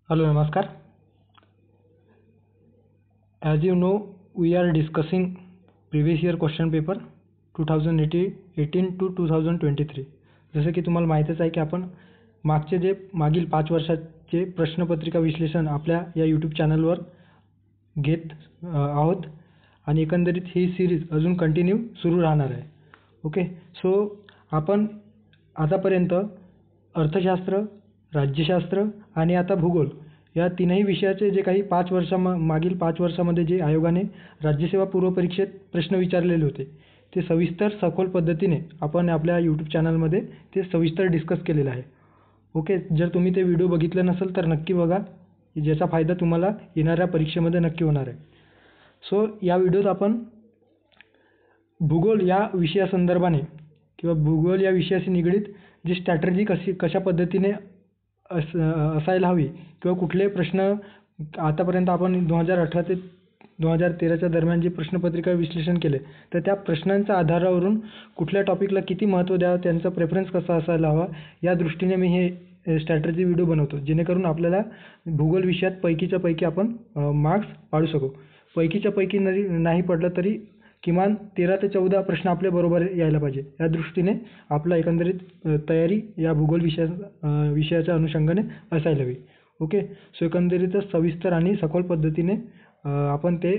Hello, Namaskar. As you know, we are discussing previous year question paper 2018 to 2023. जसं की तुम्हाला माहीतच आहे की आपण मागील 5 वर्षाचे प्रश्नपत्रिका विश्लेषण आपल्या या यूट्यूब चॅनलवर घेत आहोत आणि एकंदरीत ही सिरीज अजून कंटिन्यू सुरू राहणार आहे. ओके, सो आपण आतापर्यंत अर्थशास्त्र, राज्यशास्त्र आणि आता भूगोल या तीनही विषयाचे जे काही मागील 5 वर्षामध्ये जे आयोगाने राज्यसेवा पूर्व परीक्षेत प्रश्न विचारलेले होते ते सविस्तर सखोल पद्धतीने आपण आपल्या यूट्यूब चॅनलमध्ये ते सविस्तर डिस्कस केलेलं आहे. ओके, जर तुम्ही ते व्हिडिओ बघितले नसेल तर नक्की बघा, ज्याचा फायदा तुम्हाला येणाऱ्या परीक्षेमध्ये नक्की होणार आहे. सो या व्हिडिओत आपण भूगोल या विषयासंदर्भाने किंवा भूगोल या विषयाशी निगडीत जी स्ट्रॅटेजी कशा पद्धतीने असायला हवी किंवा कुठले प्रश्न आतापर्यंत आपण 2018 ते 2013च्या दरम्यान जे प्रश्नपत्रिका विश्लेषण केले तर त्या प्रश्नांच्या आधारावरून कुठल्या टॉपिकला किती महत्त्व द्यावं, त्यांचा प्रेफरन्स कसा असायला हवा या दृष्टीने मी हे स्ट्रॅटेजी व्हिडिओ बनवतो, जेणेकरून आपल्याला भूगोल विषयात पैकीच्या पैकी आपण मार्क्स पाडू शकू. पैकीच्या पैकी नाही पडलं तरी किमान 13 ते 14 प्रश्न आपल्या बरोबर यायला पाहिजे, या दृष्टीने आपला एकंदरीत तयारी या भूगोल विषयाच्या अनुषंगाने असायला हवी. ओके, सो एकंदरीतच सविस्तर आणि सखोल पद्धतीने आपण ते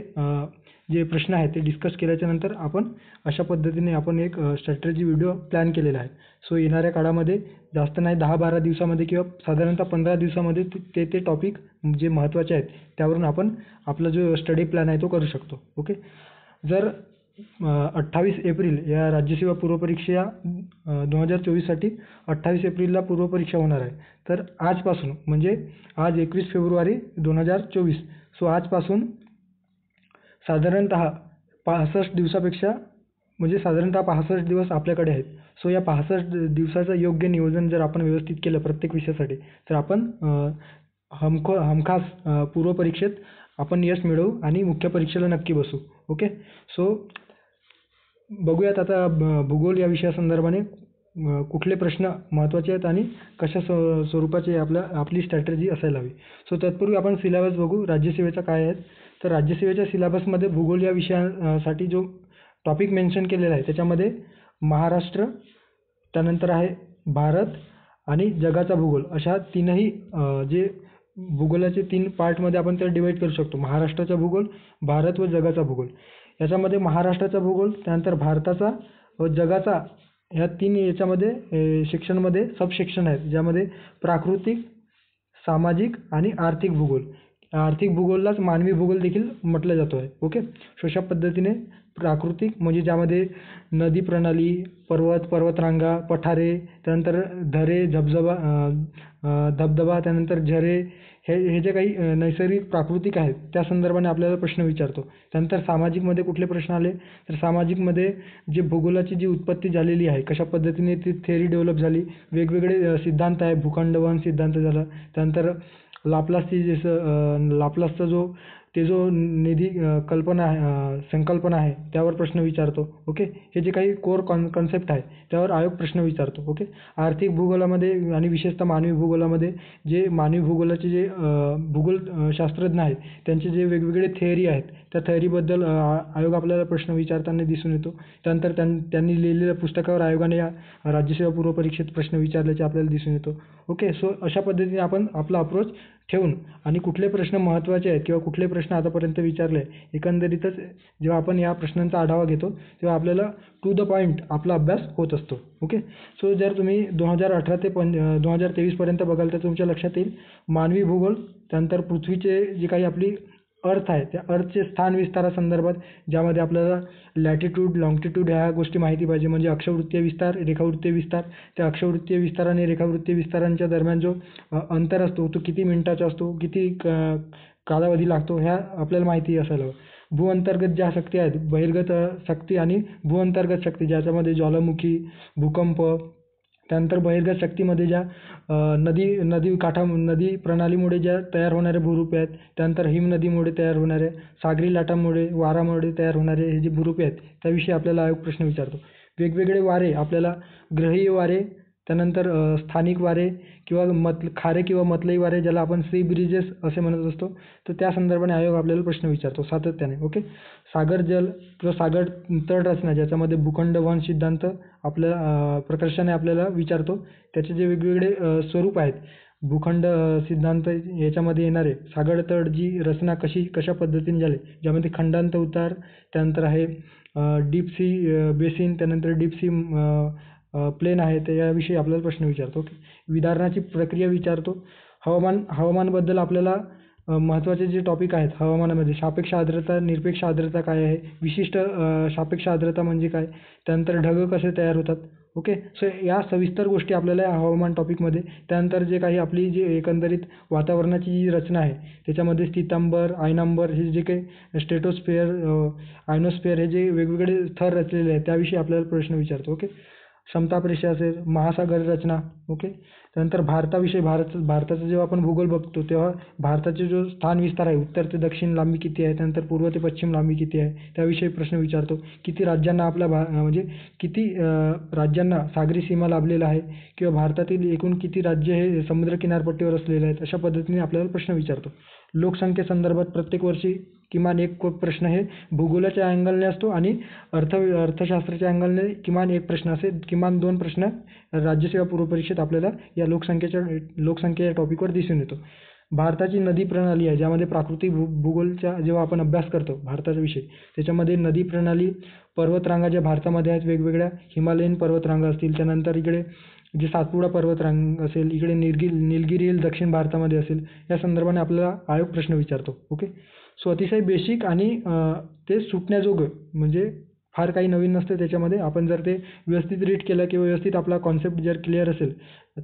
जे प्रश्न आहेत ते डिस्कस केल्याच्या नंतर आपण अशा पद्धतीने आपण एक स्ट्रॅटेजी व्हिडिओ प्लॅन केलेला आहे. सो येणाऱ्या काळामध्ये जास्त नाही 10-12 दिवसामध्ये किंवा साधारणतः 15 दिवसामध्ये ते टॉपिक जे महत्त्वाचे आहेत त्यावरून आपण आपला जो स्टडी प्लॅन आहे तो करू शकतो. ओके, जर 28 एप्रिल या राज्यसेवा पूर्वपरीक्षा 2024साठी 28 एप्रिलला पूर्वपरीक्षा होणार आहे. तर आजपासून म्हणजे आज 21 फेब्रुवारी 2024, सो आजपासून साधारणतः 65 दिवसापेक्षा म्हणजे साधारणतः 65 दिवस आपल्याकडे आहेत. सो या 65 दिवसाचं योग्य नियोजन जर आपण व्यवस्थित केलं प्रत्येक विषयासाठी तर आपण हमखास पूर्वपरीक्षेत आपण यश मिळवू आणि मुख्य परीक्षेला नक्की बसू. ओके, सो बघूयात आता भूगोल या विषयासंदर्भाने कुठले प्रश्न महत्त्वाचे आहेत आणि कशा स्वरूपाची आपली स्ट्रॅटेजी असायला हवी. सो तत्पूर्वी आपण सिलेबस बघू राज्यसेवेचा काय आहे. तर राज्यसेवेच्या सिलेबसमध्ये भूगोल या विषयासाठी जो टॉपिक मेन्शन केलेला आहे त्याच्यामध्ये महाराष्ट्र, त्यानंतर आहे भारत आणि जगाचा भूगोल, अशा तीनही जे भूगोलाचे 3 पार्टमध्ये आपण त्याला डिवाईड करू शकतो. महाराष्ट्राचा भूगोल, भारत व जगाचा भूगोल. याच्यामध्ये महाराष्ट्राचा भूगोल, त्यानंतर भारताचा व जगाचा ह्या 3 याच्यामध्ये सेक्शनमध्ये सबसेक्शन आहेत, ज्यामध्ये प्राकृतिक, सामाजिक आणि आर्थिक भूगोल. आर्थिक भूगोललाच मानवी भूगोल देखील म्हटलं जातो आहे. ओके, अशा पद्धतीने प्राकृतिक म्हणजे ज्यामध्ये नदी प्रणाली, पर्वतरांगा, पठारे, त्यानंतर धरे, धबधबा, त्यानंतर झरे, हे जे काही नैसर्गिक प्राकृतिक आहेत त्या संदर्भाने आपल्याला प्रश्न विचारतो. त्यानंतर सामाजिकमध्ये कुठले प्रश्न आले तर सामाजिकमध्ये जे भूगोलाची जी उत्पत्ती झालेली आहे, कशा पद्धतीने ती थेअरी डेव्हलप झाली, वेगवेगळे सिद्धांत आहे, भूखंडवहन सिद्धांत झाला, त्यानंतर लाप्लासचा जो निधी संकल्पना आहे त्यावर प्रश्न विचारतो. ओके, हे जे काही कोर कॉन्सेप्ट आहे त्यावर आयोग प्रश्न विचारतो. ओके, आर्थिक भूगोलामध्ये आणि विशेषतः मानवी भूगोलामध्ये जे मानवी भूगोलाचे जे भूगोल शास्त्रज्ञ आहेत त्यांचे जे वेगवेगळे थेअरी आहेत त्या थेअरीबद्दल आयोग आपल्याला प्रश्न विचारताना दिसून येतो. त्यानंतर त्यांनी लिहिलेल्या पुस्तकावर आयोगाने या राज्यसेवा पूर्व परीक्षेत प्रश्न विचारल्याचे आपल्याला दिसून येतो. ओके, सो अशा पद्धतीने आपण आपला अप्रोच ठेवून आणि कुठले प्रश्न महत्त्वाचे आहेत किंवा कुठले प्रश्न आतापर्यंत विचारले, एकंदरीतच जेव्हा आपण या प्रश्नांचा आढावा घेतो तेव्हा आपल्याला टू द पॉईंट आपला अभ्यास होत असतो. ओके, सो जर तुम्ही 2018 ते 2023पर्यंत बघाल तर तुमच्या लक्षात येईल मानवी भूगोल, त्यानंतर पृथ्वीचे जे काही आपली अर्थ आहे त्या अर्थचे स्थान विस्तारासंदर्भात, ज्यामध्ये आपल्याला लॅटिट्यूड, लॉंगिट्यूड ह्या गोष्टी माहिती पाहिजे, म्हणजे अक्षवृत्तीय विस्तार, रेखावृत्तीय विस्तार. त्या अक्षवृत्तीय विस्तार आणि रेखावृत्तीय विस्तारांच्या दरम्यान जो अंतर असतो तो किती मिनिटाचा असतो, किती कालावधी लागतो, ह्या आपल्याला माहिती असायला हवं. भूअंतर्गत ज्या शक्ती आहेत, बहिर्गत शक्ती आणि भूअंतर्गत शक्ती, ज्याच्यामध्ये ज्वालामुखी, भूकंप, त्यानंतर बहिर्गत शक्तीमध्ये ज्या नदी प्रणालीमुळे ज्या तयार होणारे भूरूपे आहेत, त्यानंतर हिमनदीमुळे तयार होणारे, सागरी लाटांमुळे, वारामुळे तयार होणारे हे जे भूरूपे आहेत त्याविषयी आपल्याला आयोग प्रश्न विचारतो. वेगवेगळे वारे, आपल्याला ग्रहीय वारे, त्यानंतर स्थानिक वारे किंवा खारे किंवा मतलई वारे ज्याला आपण सी ब्रिजेस असे म्हणत असतो, तर त्या संदर्भाने आयोग आपल्याला प्रश्न विचारतो सातत्याने. ओके. सागर जल किंवा सागर तळरचना ज्याच्यामध्ये भूखंड वहन सिद्धांत आपल्या प्रकर्षाने आपल्याला विचारतो. त्याचे जे वेगवेगळे स्वरूप आहेत, भूखंड सिद्धांत याच्यामध्ये येणारे सागर तळ जी रचना कशा पद्धतीने झाली, ज्यामध्ये खंडांत उतार, त्यानंतर आहे डीप सी बेसिन, त्यानंतर डीप सी प्लेन आहे, तर याविषयी आपल्याला प्रश्न विचारतो. ओके. विदारणाची प्रक्रिया विचारतो. हवामानबद्दल आपल्याला महत्त्वाचे जे टॉपिक आहेत हवामानामध्ये, सापेक्ष आर्द्रता, निरपेक्ष आर्द्रता काय आहे, विशिष्ट सापेक्ष आर्द्रता म्हणजे काय, त्यानंतर ढग कसे तयार होतात. ओके. सो या सविस्तर गोष्टी आपल्याला या हवामान टॉपिकमध्ये, त्यानंतर जे काही आपली जी एकंदरीत वातावरणाची जी रचना आहे त्याच्यामध्ये स्थितांबर, आयनांबर हे जे काही स्ट्रेटोस्फिअर, आयनोस्फिअर हे जे वेगवेगळे थर रचलेले आहेत त्याविषयी आपल्याला प्रश्न विचारतो. ओके. समताप रेषा असेल, महासागर रचना. ओके. त्यानंतर भारताचा जेव्हा आपण भूगोल बघतो तेव्हा भारताचे जो स्थान विस्तार आहे, उत्तर ते दक्षिण लांबी किती आहे, त्यानंतर पूर्व ते पश्चिम लांबी किती आहे, त्याविषयी प्रश्न विचारतो. किती राज्यांना म्हणजे किती राज्यांना सागरी सीमा लाभलेला आहे किंवा भारतातील एकूण किती राज्य हे समुद्र किनारपट्टीवर असलेले आहेत, अशा पद्धतीने आपल्याला प्रश्न विचारतो. लोकसंख्येसंदर्भात प्रत्येक वर्षी किमान एक प्रश्न हे भूगोलाच्या अँगलने असतो आणि अर्थशास्त्राच्या अँगलने किमान एक प्रश्न असेल, किमान 2 प्रश्न राज्यसेवा पूर्व परीक्षेत आपल्याला या लोकसंख्या टॉपिकवर दिसून येतो. भारताची नदी प्रणाली आहे, ज्यामध्ये प्राकृतिक भूगोलचा जेव्हा आपण अभ्यास करतो भारताचा विषय, त्याच्यामध्ये नदी प्रणाली, पर्वतरांगा ज्या भारतामध्ये आहेत वेगवेगळ्या, हिमालयन पर्वतरांगा असतील, त्यानंतर इकडे जे सातपुडा पर्वतरांग असेल, इकडे निलगिरी हिल दक्षिण भारतामध्ये असेल, या संदर्भाने आपल्याला आयोग प्रश्न विचारतो. ओके. सो अतिशय बेसिक आणि ते सुटण्याजोगं, म्हणजे फार काही नवीन नसतं त्याच्यामध्ये. आपण जर ते व्यवस्थित रीड केलं किंवा व्यवस्थित आपला कॉन्सेप्ट जर क्लिअर असेल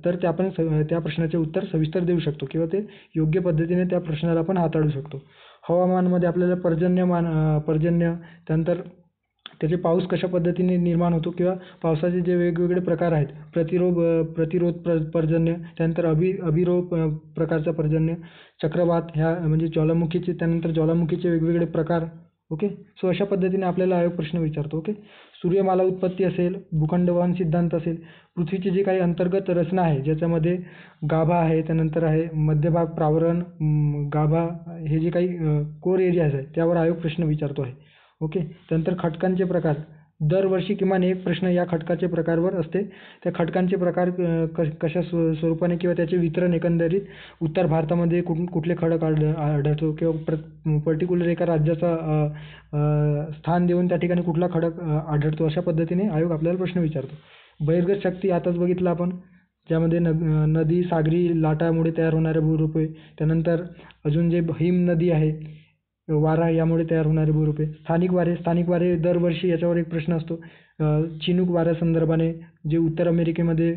तर ते आपण त्या प्रश्नाचे उत्तर सविस्तर देऊ शकतो किंवा ते योग्य पद्धतीने त्या प्रश्नाला आपण हाताळू शकतो. हवामानामध्ये आपल्याला पर्जन्य, त्यानंतर त्याचे पाऊस कशा पद्धतीने निर्माण होतो किंवा पावसाचे जे वेगवेगळे प्रकार आहेत, प्रतिरोध पर्जन्य, त्यानंतर अभिरोध प्रकारचा पर्जन्य, चक्रवात, ह्या म्हणजे ज्वालामुखीचे, त्यानंतर ज्वालामुखीचे वेगवेगळे प्रकार. ओके. सो अशा पद्धतीने आपल्याला आयोग प्रश्न विचारतो. ओके. सूर्यमाला उत्पत्ती असेल, भूखंड वहन सिद्धांत असेल, पृथ्वीची जी काही अंतर्गत रचना आहे ज्याच्यामध्ये गाभा आहे, त्यानंतर आहे मध्यभाग, प्रावरण, गाभा, हे जे काही कोर एरियाज आहेत त्यावर आयोग प्रश्न विचारतो आहे. ओके. त्यानंतर खडकांचे प्रकार, दरवर्षी किमान एक प्रश्न या खडकाचे प्रकारवर असते. त्या खडकांचे प्रकार कशा स्वरूपाने किंवा त्याचे वितरण एकंदरीत उत्तर भारतामध्ये कुठले खडक आढळतो किंवा पर्टिक्युलर एका राज्याचा स्थान देऊन त्या ठिकाणी कुठला खडक आढळतो, अशा पद्धतीने आयोग आपल्याला प्रश्न विचारतो. बहिर्गत शक्ती आताच बघितलं आपण, ज्यामध्ये नदी, सागरी लाटामुळे तयार होणारे भूरूपे, त्यानंतर अजून जे हिम नदी आहे, वारा, यामुळे तयार होणारे भूरूपे. स्थानिक वारे दरवर्षी याच्यावर एक प्रश्न असतो. चिनूक वाऱ्यासंदर्भाने जे उत्तर अमेरिकेमध्ये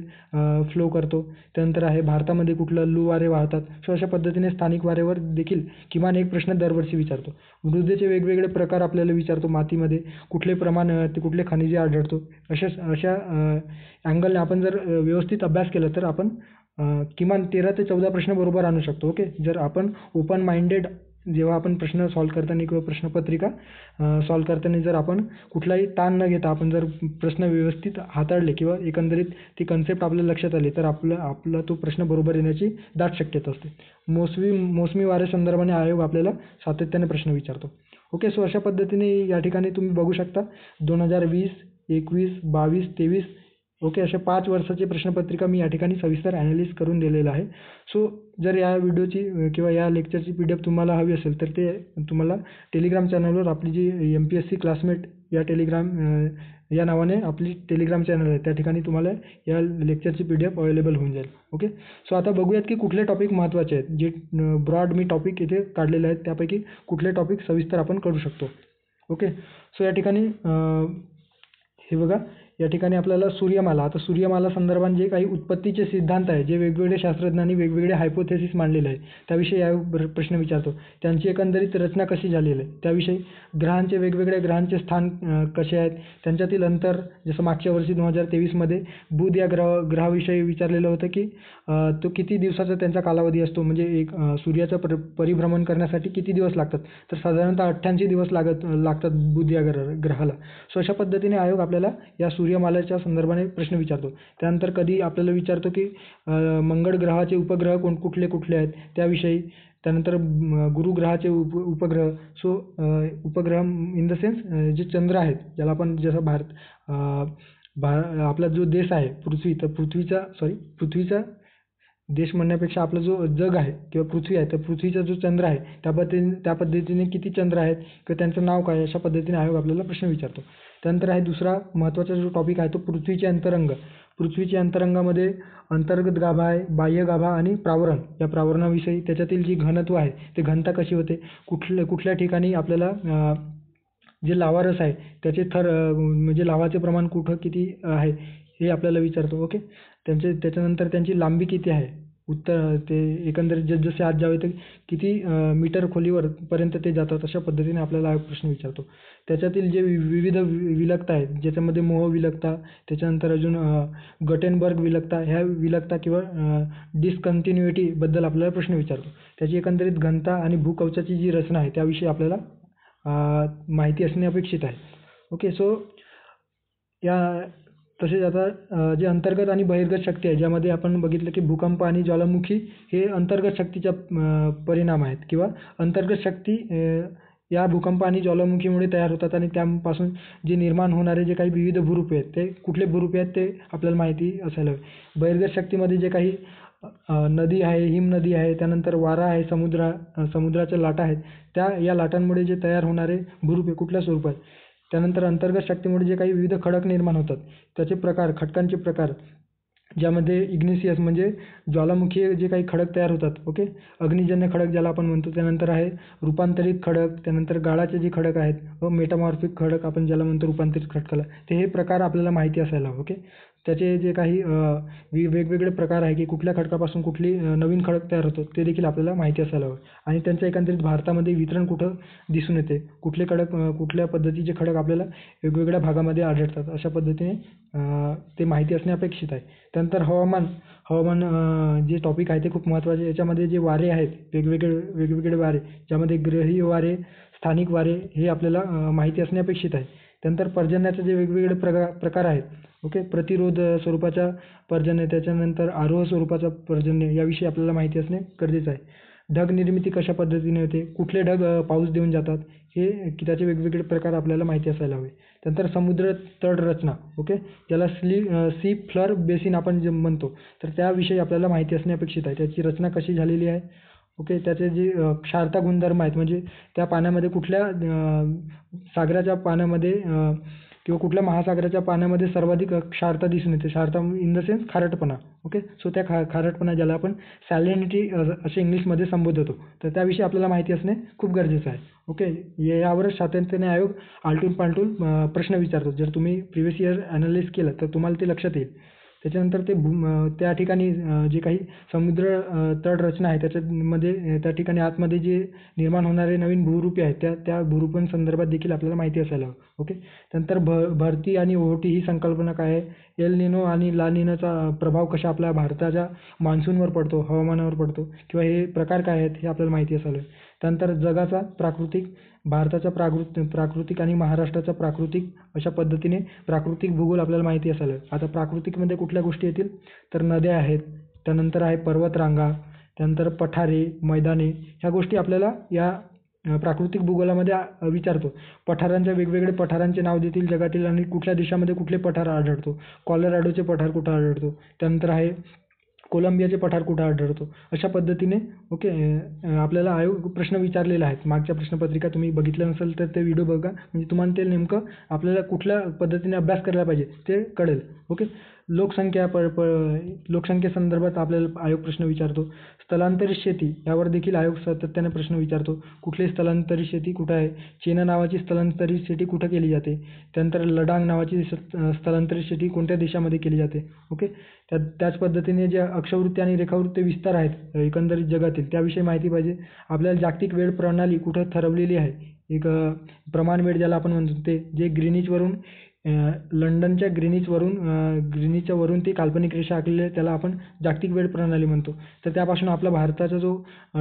फ्लो करतो. त्यानंतर आहे भारतामध्ये कुठलं लू वारे वाहतात. सो अशा पद्धतीने स्थानिक वारेवर देखील किमान एक प्रश्न दरवर्षी विचारतो. मृदेचे वेगवेगळे प्रकार आपल्याला विचारतो. मातीमध्ये कुठले प्रमाण, कुठले खनिजे आढळतो, अशा अँगलने आपण जर व्यवस्थित अभ्यास केला तर आपण किमान 13 ते 14 प्रश्न बरोबर आणू शकतो. ओके. जर आपण ओपन माइंडेड जेव्हा आपण प्रश्न सॉल्व करताना किंवा प्रश्नपत्रिका सॉल्व करताना जर आपण कुठलाही ताण न घेता आपण जर प्रश्न व्यवस्थित हाताळले किंवा एकंदरीत ती कन्सेप्ट आपल्या लक्षात आली तर आपला तो प्रश्न बरोबर येण्याची दाट शक्यता असते. मोसमी वारे संदर्भाने आयोग आपल्याला सातत्याने प्रश्न विचारतो. ओके. सो अशा पद्धतीने या ठिकाणी तुम्ही बघू शकता 2020, 21, 22, 23, ओके, अशा 5 वर्षाची प्रश्नपत्रिका मी या ठिकाणी सविस्तर ॲनालिसिस करून दिलेलं आहे. सो जर या व्हिडिओची किंवा या लेक्चरची PDF तुम्हाला हवी असेल तर ते तुम्हाला टेलिग्राम चॅनलवर आपली जी MPSC क्लासमेट या नावाने आपली टेलिग्राम चॅनल आहे, त्या ठिकाणी तुम्हाला या लेक्चरची PDF अवेलेबल होऊन जाईल. ओके. सो आता बघूयात की कुठले टॉपिक महत्त्वाचे आहेत. जे ब्रॉड मी टॉपिक इथे काढलेले आहेत त्यापैकी कुठले टॉपिक सविस्तर आपण करू शकतो. ओके. सो या ठिकाणी हे बघा, या ठिकाणी आपल्याला सूर्यमाला, आता सूर्यमाला संदर्भात जे काही उत्पत्तीचे सिद्धांत आहे, जे वेगवेगळे शास्त्रज्ञांनी वेगवेगळे हायपोथेसिस मांडलेले आहे, त्याविषयी प्रश्न विचारतो. त्यांची एकंदरीत रचना कशी झालेली आहे त्याविषयी, वेगवेगळ्या ग्रहांचे स्थान कसे आहेत, त्यांच्यातील अंतर, जसं मागच्या वर्षी 2023मध्ये बुध या ग्रहाविषयी विचारलेलं होतं की तो किती दिवसाचा त्यांचा कालावधी असतो, म्हणजे एक सूर्याचं परिभ्रमण करण्यासाठी किती दिवस लागतात, तर साधारणतः 88 दिवस लागतात बुध या ग्रहाला. सो अशा पद्धतीने आयोग आपल्याला या सूर्यमालेच्या संदर्भाने प्रश्न विचारतो. त्यानंतर कधी आपल्याला विचारतो की मंगळ ग्रहाचे उपग्रह कुठले कुठले आहेत त्याविषयी. त्यानंतर गुरु ग्रहाचे उपग्रह. सो उपग्रह इन द सेन्स जे चंद्र आहेत, ज्याला आपण जसं आपला जो देश आहे पृथ्वी, तर पृथ्वीचा देश म्हणण्यापेक्षा आपला जो जग आहे किंवा पृथ्वी आहे, तर पृथ्वीचा जो चंद्र आहे त्या पद्धतीने किती चंद्र आहेत किंवा त्यांचं नाव काय, अशा पद्धतीने आयोग आपल्याला प्रश्न विचारतो. त्यानंतर आहे दुसरा महत्त्वाचा जो टॉपिक आहे तो पृथ्वीचे अंतरंग. पृथ्वीच्या अंतरंगामध्ये अंतर्गत गाभा आहे, बाह्य गाभा आणि प्रावरण. या प्रावरणाविषयी त्याच्यातील जी घनत्व आहे ते घनता कशी होते, कुठल्या ठिकाणी आपल्याला जे लावारस आहे त्याचे थर म्हणजे लावाचे प्रमाण कुठं किती आहे हे आपल्याला विचारतो. ओके. त्याच्यानंतर त्यांची लांबी किती आहे, ते एकंदरीत जसजसे आत जावे तर किती मीटर खोलीवर पर्यंत ते जातात, अशा पद्धतीने आपल्याला हा प्रश्न विचारतो. त्याच्यातील जे विविध विलकता आहेत, ज्याच्यामध्ये मोह विलकता, त्याच्यानंतर अजून गटेनबर्ग विलकता, ह्या विलकता किंवा डिसकंटिन्युइटीबद्दल आपल्याला प्रश्न विचारतो. त्याची एकंदरीत घनता आणि भूकवचाची जी रचना आहे त्याविषयी आपल्याला माहिती असणे अपेक्षित आहे. ओके. सो तसेच आता जे अंतर्गत आणि बहिर्गत शक्ती आहे, ज्यामध्ये आपण बघितलं की भूकंप आणि ज्वालामुखी हे अंतर्गत शक्तीचा परिणाम आहेत किंवा अंतर्गत शक्ती या भूकंप आणि ज्वालामुखीमुळे तयार होतात आणि त्यापासून जे निर्माण होणारे जे काही विविध भूरूपे आहेत ते कुठले भूरूपे आहेत ते आपल्याला माहिती असायला हवे. बहिर्गत शक्तीमध्ये जे काही नदी आहे, हिमनदी आहे, त्यानंतर वारा आहे, समुद्राच्या लाटा आहेत, या लाटांमुळे जे तयार होणारे भूरूपे कुठल्या स्वरूपात. त्यानंतर अंतर्गत शक्तीमुळे जे काही विविध खडक निर्माण होतात त्याचे प्रकार, खडकांचे प्रकार, ज्यामध्ये इग्निशियस म्हणजे ज्वालामुखी जे काही खडक तयार होतात. ओके. अग्निजन्य खडक ज्याला आपण म्हणतो. त्यानंतर आहे रूपांतरित खडक, त्यानंतर गाळाचे जे खडक आहेत व मेटामॉर्फिक खडक आपण ज्याला म्हणतो रूपांतरित खडकाला, ते हे प्रकार आपल्याला माहिती असायला हवे. ओके. त्याचे जे काही वेगवेगळे प्रकार आहे की कुठल्या खडकापासून कुठली नवीन खडक तयार होतो ते देखील आपल्याला माहिती असायला हवं. आणि त्यांचं एकंदरीत भारतामध्ये वितरण कुठं दिसून येते, कुठल्या पद्धतीचे खडक आपल्याला वेगवेगळ्या भागामध्ये आढळतात, अशा पद्धतीने ते माहिती असणे अपेक्षित आहे. त्यानंतर हवामान जे टॉपिक आहे ते खूप महत्त्वाचे. याच्यामध्ये जे वारे आहेत, वेगवेगळे वारे, ज्यामध्ये ग्रहीय वारे, स्थानिक वारे हे आपल्याला माहिती असणे अपेक्षित आहे. त्यानंतर पर्जन्याचे जे वेगवेगळे प्रकार आहेत. ओके. प्रतिरोध स्वरूपाच्या पर्जन्य, त्याच्यानंतर आरोह स्वरूपाचा पर्जन्य, याविषयी आपल्याला माहिती असणे गरजेचं आहे. ढग निर्मिती कशा पद्धतीने होते, कुठले ढग पाऊस देऊन जातात, हे त्याचे वेगवेगळे प्रकार आपल्याला माहिती असायला हवे. त्यानंतर समुद्र तळ रचना. ओके. ज्याला सी फ्लर बेसिन आपण जे म्हणतो, तर त्याविषयी आपल्याला माहिती असणे अपेक्षित आहे. त्याची रचना कशी झालेली आहे. ओके. त्याचे जे क्षारता गुणधर्म आहेत, म्हणजे त्या पाण्यामध्ये कुठल्या सागराच्या पाण्यामध्ये किंवा कुठल्या महासागराच्या पाण्यामध्ये सर्वाधिक क्षारता दिसून येते. क्षारता इन द सेन्स खारटपणा. ओके. सो त्या खारटपणा ज्याला आपण सॅलिनिटी असे इंग्लिशमध्ये संबोधतो, तर त्याविषयी आपल्याला माहिती असणे खूप गरजेचं आहे. ओके. यावरच सातत्याने आयोग आलटून पालटून प्रश्न विचारतो. जर तुम्ही प्रिव्हियस इयर ॲनालिसिस केलं तर तुम्हाला ते लक्षात येईल. त्याच्यानंतर त्या ठिकाणी जे काही समुद्र तळ रचना आहे त्याच्यामध्ये त्या ठिकाणी आतमध्ये जे निर्माण होणारे नवीन भूरूपे आहेत त्या भूरूपांसंदर्भात देखील आपल्याला माहिती असायला हवं. ओके. त्यानंतर भरती आणि ओहोटी ही संकल्पना काय आहे, एल निनो आणि ला निनोचा प्रभाव कशा आपल्या भारताच्या मान्सूनवर पडतो, हवामानावर पडतो, किंवा हे प्रकार काय आहेत हे आपल्याला माहिती असायला हवे. त्यानंतर जगाचा भारताचा प्राकृतिक आणि महाराष्ट्राचा प्राकृतिक, अशा पद्धतीने प्राकृतिक भूगोल आपल्याला माहिती असायला हवे. आता प्राकृतिकमध्ये कुठल्या गोष्टी येतील, तर नद्या आहेत, त्यानंतर आहे पर्वतरांगा, त्यानंतर पठारे, मैदाने, ह्या गोष्टी आपल्याला या प्राकृतिक भूगोलामध्ये विचारतो. वेगवेगळे पठारांचे नाव देतील जगातील आणि कुठल्या देशामध्ये कुठले पठार आढळतो. कॉलोराडोचे पठार कुठं आढळतो, त्यानंतर आहे कोलंबियाचे पठार कुठं आढळतो, अशा पद्धतीने. ओके. आपल्याला आयोग प्रश्न विचारलेले आहेत. मागच्या प्रश्नपत्रिका तुम्ही बघितल्या नसेल तर ते व्हिडिओ बघा, म्हणजे तुम्हाला ते नेमकं आपल्याला कुठल्या पद्धतीने अभ्यास करायला पाहिजे ते कळेल. ओके. लोकसंख्येसंदर्भात आपल्याला आयोग प्रश्न विचारतो. स्थलांतरित शेती यावर देखील आयोग सातत्याने प्रश्न विचारतो. कुठली स्थलांतरित शेती कुठं आहे, चीना नावाची स्थलांतरित शेती कुठं केली जाते, त्यानंतर लडाख नावाची स्थलांतरित शेती कोणत्या देशामध्ये केली जाते. ओके. त्याच पद्धतीने जे अक्षवृत्ती आणि रेखावृत्ती विस्तार आहेत एकंदरीत जगातील, त्याविषयी माहिती पाहिजे. आपल्याला जागतिक वेळ प्रणाली कुठं ठरवलेली आहे, एक प्रमाण वेळ ज्याला आपण म्हणतो, ते जे ग्रीनिचवरून लंडनच्या ग्रीनिचच्या वरून ती काल्पनिक रेषा आखलेली आहे त्याला आपण जागतिक वेळ प्रणाली म्हणतो. तर त्यापासून आपला भारताचा जो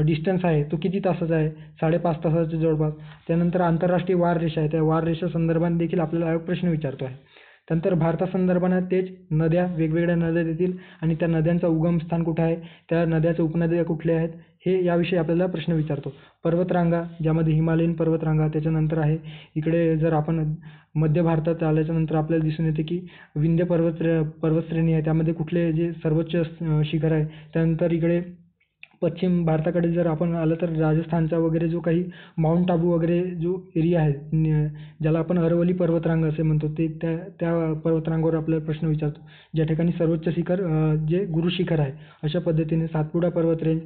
डिस्टन्स आहे तो किती तासाचा आहे, 5.5 तासाच्या जवळपास. त्यानंतर आंतरराष्ट्रीय वार रेषा आहे, त्या वार रेषा संदर्भात देखील आपल्याला आयोग प्रश्न विचारतो आहे. त्यानंतर भारतासंदर्भानं तेच नद्या, वेगवेगळ्या नद्या देतील आणि त्या नद्यांचं उगमस्थान कुठं आहे, त्या नद्याच्या उपनद्या कुठल्या आहेत, हे याविषयी आपल्याला प्रश्न विचारतो. पर्वतरांगा, ज्यामध्ये हिमालयीन पर्वतरांगा, त्याच्यानंतर आहे इकडे जर आपण मध्य भारतात आल्याच्यानंतर आपल्याला दिसून येते की विंध्य पर्वतश्रेणी आहे, त्यामध्ये कुठले जे सर्वोच्च शिखर आहे. त्यानंतर इकडे पश्चिम भारताकडे जर आपण आलं तर राजस्थानचा वगैरे जो काही माउंट आबू वगैरे जो एरिया आहे, ज्याला आपण अरवली पर्वतरांग असे म्हणतो, ते त्या पर्वतरांगावर आपल्याला प्रश्न विचारतो, ज्या ठिकाणी सर्वोच्च शिखर जे गुरु शिखर आहे. अशा पद्धतीने सातपुडा पर्वत रेंज.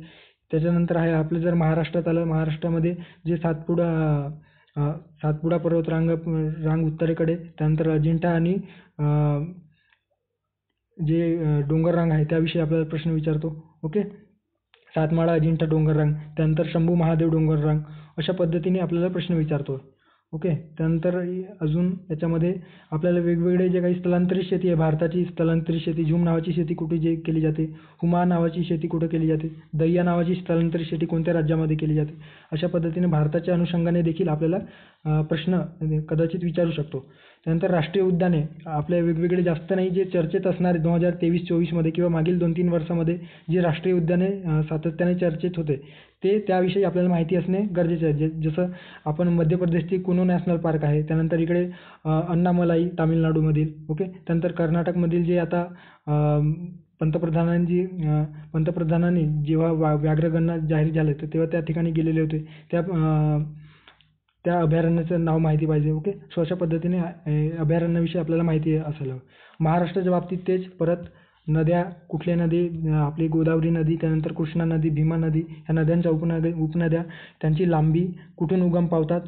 त्याच्यानंतर आहे आपलं जर महाराष्ट्रात आलं, महाराष्ट्रामध्ये जे सातपुडा रांग उत्तरेकडे, त्यानंतर अजिंठा आणि जे डोंगर रांग आहे त्याविषयी आपल्याला प्रश्न विचारतो. ओके, सातमाळा, अजिंठा डोंगर रांग, त्यानंतर शंभू महादेव डोंगर रांग, अशा पद्धतीने आपल्याला प्रश्न विचारतो. ओके, त्यानंतर अजून याच्यामध्ये आपल्याला वेगवेगळे जे काही स्थलांतरित शेती आहे, भारताची स्थलांतरित शेती, झूम नावाची शेती कुठे केली जाते, हुमा नावाची शेती कुठे केली जाते, दैया नावाची स्थलांतरित शेती कोणत्या राज्यामध्ये केली जाते, अशा पद्धतीने भारताच्या अनुषंगाने देखील आपल्याला प्रश्न कदाचित विचारू शकतो. त्यानंतर राष्ट्रीय उद्याने आपल्या वेगवेगळे जास्त नाही जे चर्चेत असणारे 2023-24 मध्ये किंवा मागील 2-3 वर्षामध्ये जी राष्ट्रीय उद्याने सातत्याने चर्चेत होते, ते त्याविषयी आपल्याला माहिती असणे गरजेचे आहे. जसं आपण मध्य प्रदेशची कुनो नॅशनल पार्क आहे, त्यानंतर इकडे अण्णामलाई तामिळनाडूमधील. ओके, त्यानंतर कर्नाटकमधील जे आता पंतप्रधानांनी जेव्हा व्याघ्रगणना जाहीर झाले तर तेव्हा त्या ठिकाणी गेलेले होते, त्या अभयारण्याचं नाव माहिती पाहिजे. ओके, सो अशा पद्धतीने अभयारण्याविषयी आपल्याला माहिती असायला हवं. महाराष्ट्राच्या बाबतीत तेच परत नद्या, कुठल्या नदी, आपली गोदावरी नदी, त्यानंतर कृष्णा नदी, भीमा नदी, ह्या नद्यांच्या उपनद्या, त्यांची लांबी, कुठून उगम पावतात,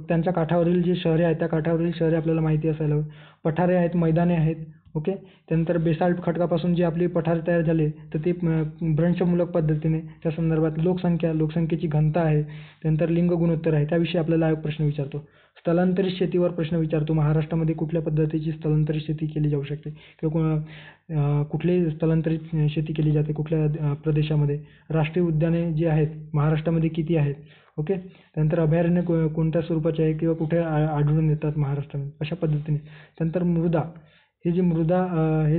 त्यांच्या काठावरील जी शहरे आहेत त्या काठावरील शहरे आपल्याला माहिती असायला हवी. पठारे आहेत, मैदाने आहेत. ओके, त्यानंतर बेसाल्ट खडकापासून जी आपली पठारे तयार झाले तर ते भ्रंशमूलक पद्धतीने, त्या संदर्भात लोकसंख्येची घनता आहे, त्यानंतर लिंग गुणोत्तर आहे, त्याविषयी आपल्याला एक प्रश्न विचारतो. स्थलांतरित शेतीवर प्रश्न विचारतो, महाराष्ट्रामध्ये कुठल्या पद्धतीची स्थलांतरित शेती केली जाऊ शकते किंवा कुठली स्थलांतरित शेती केली जाते कुठल्या प्रदेशामध्ये. राष्ट्रीय उद्याने जी आहेत महाराष्ट्रामध्ये किती आहेत. ओके, त्यानंतर अभयारण्य कोणत्या स्वरूपाचे आहे किंवा कुठे आढळून येतात महाराष्ट्रामध्ये, अशा पद्धतीने. त्यानंतर मृदा, हे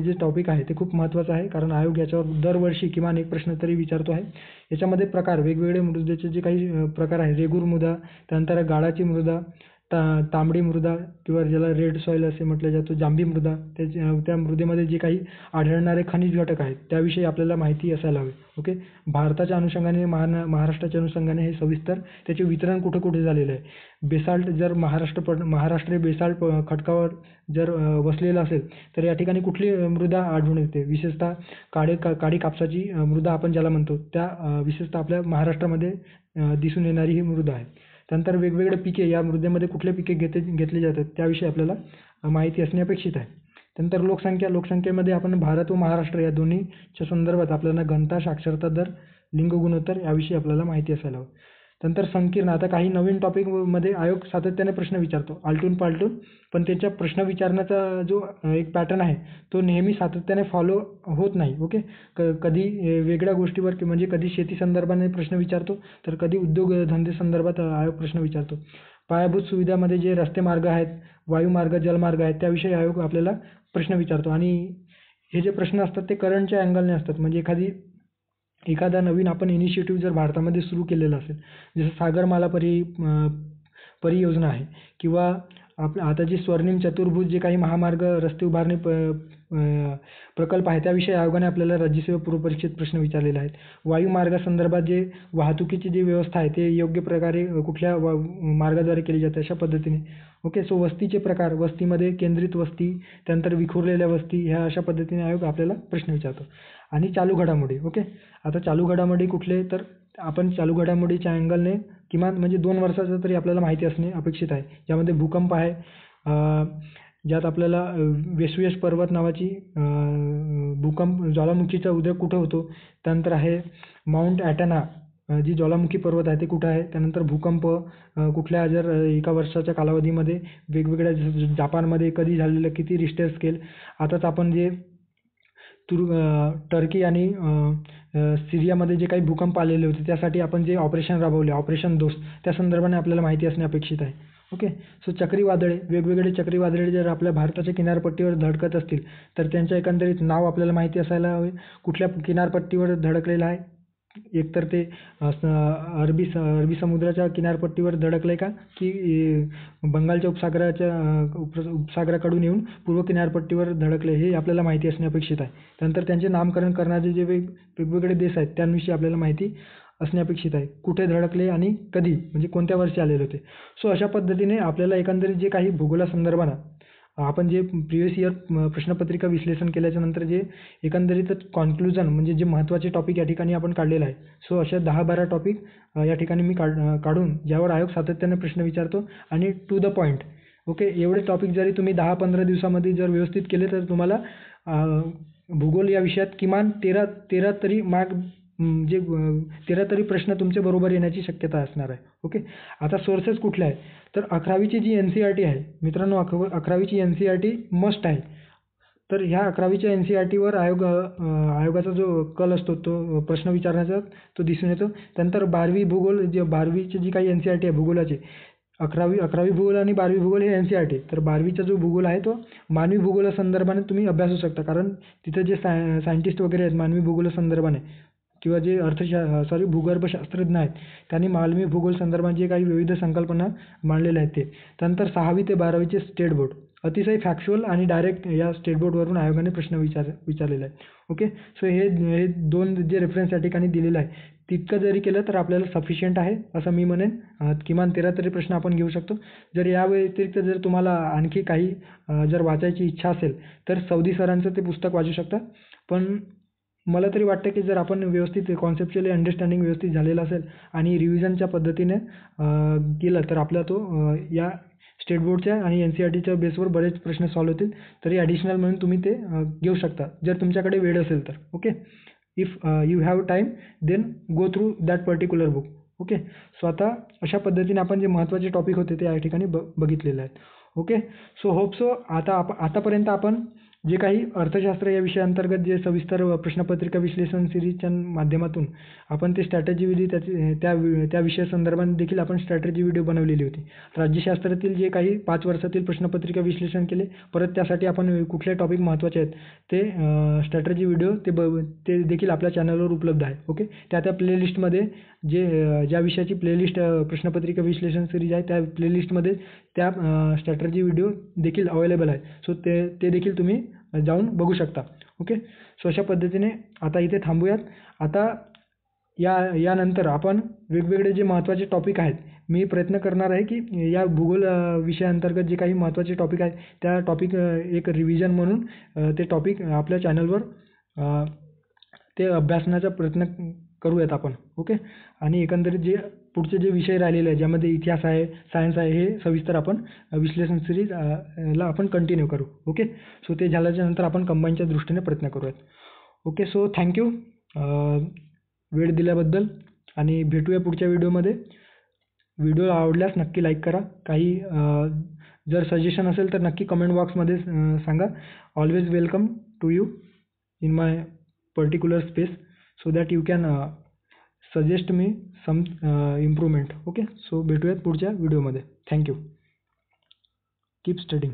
जे टॉपिक आहे ते खूप महत्त्वाचं आहे, कारण आयोग याच्यावर दरवर्षी किमान एक प्रश्न तरी विचारतो आहे. याच्यामध्ये प्रकार, वेगवेगळे मृदेचे जे काही प्रकार आहे, रेगूर मृदा, त्यानंतर गाळाची मृदा, तांबडी मृदा किंवा ज्याला रेड सॉईल असे म्हटलं जातं, जांभी मृदा, त्या मृदेमध्ये जे काही आढळणारे खनिज घटक आहेत त्याविषयी आपल्याला माहिती असायला हवी. ओके, भारताच्या अनुषंगाने, महाराष्ट्राच्या अनुषंगाने हे सविस्तर त्याचे वितरण कुठे कुठे झालेलं आहे. बेसाल्ट जर महाराष्ट्रीय बेसाल्ट खडकावर जर वसलेलं असेल तर या ठिकाणी कुठली मृदा आढळून येते, विशेषतः काळी कापसाची मृदा आपण ज्याला म्हणतो, त्या विशेषतः आपल्या महाराष्ट्रामध्ये दिसून येणारी ही मृदा आहे. त्यानंतर वेगवेगळे पिके, या मृदेमध्ये कुठले पिके घेतली जातात त्याविषयी आपल्याला माहिती असणे अपेक्षित आहे. त्यानंतर लोकसंख्येमध्ये आपण भारत व महाराष्ट्र या दोन्हीच्या संदर्भात आपल्याला घनता, साक्षरता दर, लिंग गुणोत्तर याविषयी आपल्याला माहिती असायला हवं. त्यानंतर संकीर्ण, आता काही नवीन टॉपिकमध्ये आयोग सातत्याने प्रश्न विचारतो, आलटून पालटून, पण त्याच्या प्रश्न विचारण्याचा जो एक पॅटर्न आहे तो नेहमी सातत्याने फॉलो होत नाही. ओके, कधी वेगळ्या गोष्टीवर म्हणजे कधी शेती संदर्भाने प्रश्न विचारतो तर कधी उद्योगधंदे संदर्भात आयोग प्रश्न विचारतो. पायाभूत सुविधामध्ये जे रस्ते मार्ग आहेत, वायुमार्ग, जलमार्ग आहेत त्याविषयी आयोग आपल्याला प्रश्न विचारतो. आणि हे जे प्रश्न असतात ते करंटच्या अँगलने असतात, म्हणजे एखादा नवीन आपण इनिशिएटिव्ह जर भारतामध्ये सुरू केलेला असेल, जसं सागरमाला परियोजना आहे किंवा आता जी स्वर्णिम चतुर्भुज जे काही महामार्ग, रस्ते उभारणी प्रकल्प आहे त्याविषयी आयोगाने आपल्याला राज्यसेवा पूर्वपरीक्षेत प्रश्न विचारलेले आहेत. वायुमार्गासंदर्भात जे वाहतुकीची जी व्यवस्था आहे ते योग्य प्रकारे कुठल्या मार्गाद्वारे केली जाते, अशा पद्धतीने. ओके, सो वस्तीचे प्रकार, वस्तीमध्ये केंद्रित वस्ती, त्यानंतर विखुरलेल्या वस्ती, ह्या अशा पद्धतीने आयोग आपल्याला प्रश्न विचारतो. आणि चालू घडामोडी. ओके, आता चालू घडामोडी कुठले, तर आपण चालू घडामोडीच्या अँगलने किमान म्हणजे 2 वर्षाचं तरी आपल्याला माहिती असणे अपेक्षित आहे. ज्यामध्ये भूकंप आहे, ज्यात आपल्याला वेसुयस पर्वत नावाची भूकंप, ज्वालामुखीचा उद्रेक कुठे होतो, त्यानंतर आहे माउंट ॲटना, जी ज्वालामुखी पर्वत आहे ते कुठं आहे, त्यानंतर भूकंप कुठल्या जर एका वर्षाच्या कालावधीमध्ये वेगवेगळ्या जापानमध्ये कधी झालेलं, किती रिश्टर स्केल. आताच आपण जे टर्की आणि सिरियामध्ये जे काही भूकंप आलेले होते त्यासाठी आपण जे ऑपरेशन राबवले, ऑपरेशन दोस्त, त्या संदर्भाने आपल्याला माहिती असणे अपेक्षित आहे. ओके. सो चक्रीवादळे, वेगवेगळे चक्रीवादळे जर आपल्या भारताच्या किनारपट्टीवर धडकत असतील तर त्यांचं एकंदरीत नाव आपल्याला माहिती असायला हवे. कुठल्या किनारपट्टीवर धडकलेलं आहे, एकतर ते अरबी समुद्राच्या किनारपट्टीवर धडकलं का, की बंगालच्या उपसागराकडून येऊन पूर्व किनारपट्टीवर धडकले, हे आपल्याला माहिती असणे अपेक्षित आहे. त्यानंतर त्यांचे नामकरण करणारे जे वेगवेगळे देश आहेत त्यांविषयी आपल्याला माहिती असणे अपेक्षित आहे. कुठे धडकले आणि कधी, म्हणजे कोणत्या वर्षी आलेले होते. सो अशा पद्धतीने आपल्याला एकंदरीत जे काही भूगोलासंदर्भानं आपण जे प्रिव्हियस इयर प्रश्नपत्रिका विश्लेषण केल्याच्यानंतर जे एकंदरीतच कॉन्क्लुजन, म्हणजे जे महत्त्वाचे टॉपिक या ठिकाणी आपण काढलेलं आहे. सो अशा 10-12 टॉपिक या ठिकाणी मी काढून ज्यावर आयोग सातत्याने प्रश्न विचारतो आणि टू द पॉईंट. ओके. एवढे टॉपिक जरी तुम्ही 10-15 दिवसामध्ये जर व्यवस्थित केले तर तुम्हाला भूगोल या विषयात किमान 13 तरी मार्क, जे 13 तरी प्रश्न तुमचे बरोबर येण्याची शक्यता असणार आहे. ओके. आता सोर्सेस कुठले आहे, तर 11वीची जी NCERT आहे मित्रांनो, 11वीची NCERT मस्ट आहे. तर ह्या 11वीच्या NCERTवर आयोगाचा जो कल असतो तो प्रश्न विचारण्याचा तो दिसून येतो. त्यानंतर 12वी भूगोल, जे 12वीची जी काही NCERT आहे भूगोलाची, 11वी भूगोल आणि 12वी भूगोल हे NCERT. तर 12वीचा जो भूगोल आहे तो मानवी भूगोलासंदर्भाने तुम्ही अभ्यासू शकता, कारण तिथे जे सायंटिस्ट वगैरे आहेत मानवी भूगोलासंदर्भाने, किंवा जे भूगर्भशास्त्रज्ञ आहेत त्यांनी मानवी भूगोल संदर्भात जे काही विविध संकल्पना मांडलेल्या आहेत ते. त्यानंतर 6वी ते 12वीचे स्टेट बोर्ड, अतिशय फॅक्च्युअल आणि डायरेक्ट या स्टेट बोर्डवरून आयोगाने प्रश्न विचारलेला आहे. ओके. सो हे 2 जे रेफरन्स या ठिकाणी दिलेलं आहे तितकं जरी केलं तर आपल्याला सफिशियंट आहे असं मी म्हणेन. किमान 13 तरी प्रश्न आपण घेऊ शकतो. जर या व्यतिरिक्त जर तुम्हाला आणखी काही जर वाचायची इच्छा असेल तर सौदी सरांचं ते पुस्तक वाचू शकता. पण मला तरी वाटतं की जर आपण व्यवस्थित कॉन्सेप्च्युअली अंडरस्टँडिंग व्यवस्थित झालेलं असेल आणि रिव्हिजनच्या पद्धतीने केलं तर आपला तो या स्टेट बोर्डच्या आणि NCERTच्या बेसवर बरेच प्रश्न सॉल्व्ह होतील. तरी ॲडिशनल म्हणून तुम्ही ते घेऊ शकता जर तुमच्याकडे वेळ असेल तर. Okay. If you have time then go through that particular book. Okay. So आता अशा पद्धतीने आपण जे महत्त्वाचे टॉपिक होते ते या ठिकाणी बघितलेले आहेत. ओके. सो होप सो आतापर्यंत आपण जे काही अर्थशास्त्र या विषयाअंतर्गत जे सविस्तर प्रश्नपत्रिका विश्लेषण सिरीजच्या माध्यमातून आपण ते स्ट्रॅटेजी विधी त्या विषयासंदर्भात देखील आपण स्ट्रॅटेजी व्हिडिओ बनवलेली होती. राज्यशास्त्रातील जे काही 5 वर्षातील प्रश्नपत्रिका विश्लेषण केले, परत त्यासाठी आपण कुठले टॉपिक महत्त्वाचे आहेत ते स्ट्रॅटेजी व्हिडिओ ते देखील आपल्या चॅनलवर उपलब्ध आहे. ओके. त्या प्लेलिस्टमध्ये ज्या विषयाची प्लेलिस्ट प्रश्नपत्रिका विश्लेषण सिरीज आहे त्या प्लेलिस्टमध्ये त्या स्ट्रॅटेजी व्हिडिओ देखील अवेलेबल आहे. सो ते देखील तुम्ही जाऊन बघू शकता. ओके. सो अशा पद्धतीने आता इथे थांबूयात. आता यानंतर आपण वेगवेगळे जे महत्त्वाचे टॉपिक आहेत, मी प्रयत्न करणार आहे की या भूगोल विषयाअंतर्गत जे काही महत्त्वाचे टॉपिक आहेत त्या टॉपिक एक रिव्हिजन म्हणून ते टॉपिक आपल्या चॅनलवर ते अभ्यासण्याचा प्रयत्न करूयात आपण. ओके. आणि एकंदरीत जे पुढचे जे विषय राहिलेले आहेत ज्यामध्ये इतिहास आहे, सायन्स आहे, हे सविस्तर आपण विश्लेषण सिरीज ला आपण कंटिन्यू करू. ओके. सो ते झाल्याच्यानंतर आपण कंबाईनच्या दृष्टीने प्रयत्न करूयात. ओके. सो थँक्यू वेळ दिल्याबद्दल आणि भेटूया पुढच्या व्हिडिओमध्ये. व्हिडिओ आवडल्यास नक्की लाईक करा. काही जर सजेशन असेल तर नक्की कमेंट बॉक्समध्ये सांगा. Always welcome to you in my particular space so that you can suggest me some improvement. Okay. So भेटूयात पुढच्या व्हिडिओमध्ये. थँक्यू. Keep studying.